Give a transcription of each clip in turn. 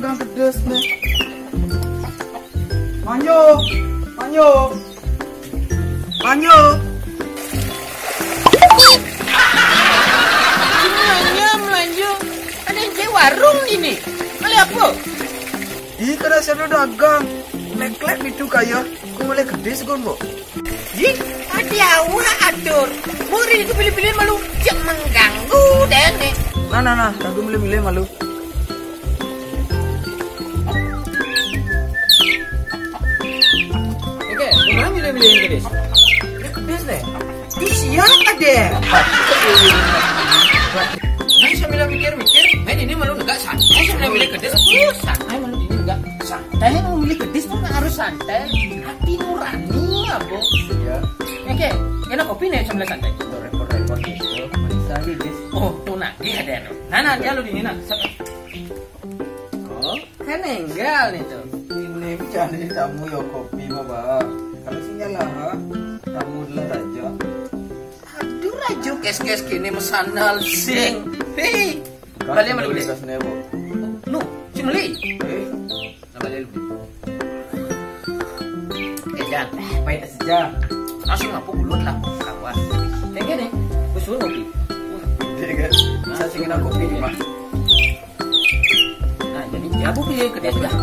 megang kedes nih. Manyo, manyo, manyo. Melanja. Ada yang di warung ini. Kali apa? Ih, kada saya dagang. Meklek itu kaya. Kau boleh gede segon, Bu. Ih, ada awak atur. Murid itu pilih-pilih malu. Cek mengganggu dene. Nah. Aku milih-milih malu. Oke, gimana milih-milih yang gede? Kedes deh. Itu siapa deh? Nah, sambil mikir-mikir, ini malu enggak santai. Sambil milih gede, santai malu ini enggak santai. Milih gede pun harus santai. Hati nurani, Abo. Ya. Oke, enak kopi nih sambil santai. Repot-repot gitu. Bisa guys. Oh, tuh nah, ada. Nah, dia lu dingin. Oh, kan enggak nih tuh. Ini jangan jadi tamu ya kopi mah, Bang. Kalau sinyal lah, tamu dulu aja. Aduh, rajuk kes-kes gini mesandal sing. Hei, balik malu deh. Nu, cimeli. Balik lu. Jangan, Baik saja. langsung ngapu bulut lah, kawan. Kayak gini, usul ngopi. Dia kan. Saya ingin kopi nih, Mas. Nah, jadi ya aku pilih kedai dah.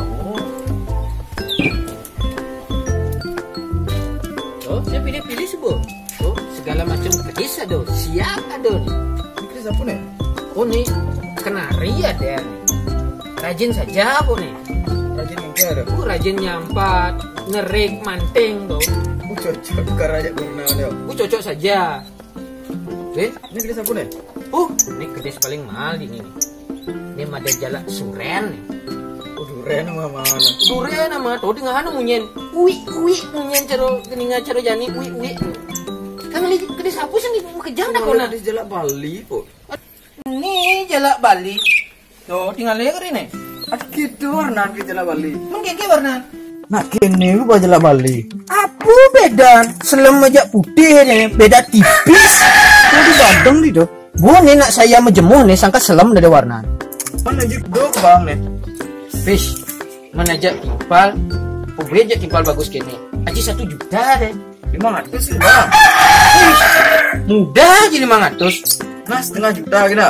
Oh, saya pilih-pilih sebuah. Oh, segala macam kedai ada. Siap ada. Ini siapa nih? Oh nih, kenari ada nih. Rajin saja aku nih. Rajin mungkin ada. Rajin nyampat, ngerik, manting tuh. Cocok karena aja pernah ada. Cocok saja. Oke, Ini kita siapa nih? ini kedai paling mahal ini nih. Ini ada jalak suren nih. Duren mah mana? Suren nama tuh di ngahana munyen. Ui munyen caro geninga caro jani ui. Kan li kedai sapu sih mau kejam dah kona. Di Jalak Bali kok. Ini jalak Bali. Tuh tinggal lihat ini. Gitu warna di Jalak Bali. Mungkin warna. Nah kini lu bawa Jalak Bali. Apa beda? Selem aja putih aja beda tipis. Kau di Bandung nih tuh. Bu nih nak saya menjemuh nih sangka selem dari warna. Mana gitu bang nih? Fish, menajak timpal. Oh aja timpal bagus gini. Aji 1 juta deh. 500 sih bang. Mudah aja 500. Nah setengah juta kita.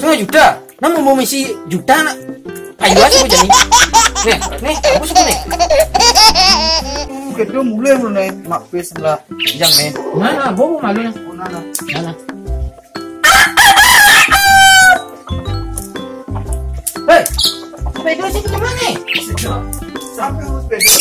1 juta. Namun mau misi juta nak. Ayo aja bu jadi. Nih, aku suka nih. Kita mulai naik mapis lah. Yang nih. Mana, bobo malu nih. Mana? Mana? Hei, sepeda sih kemana nih? Sampai sepeda.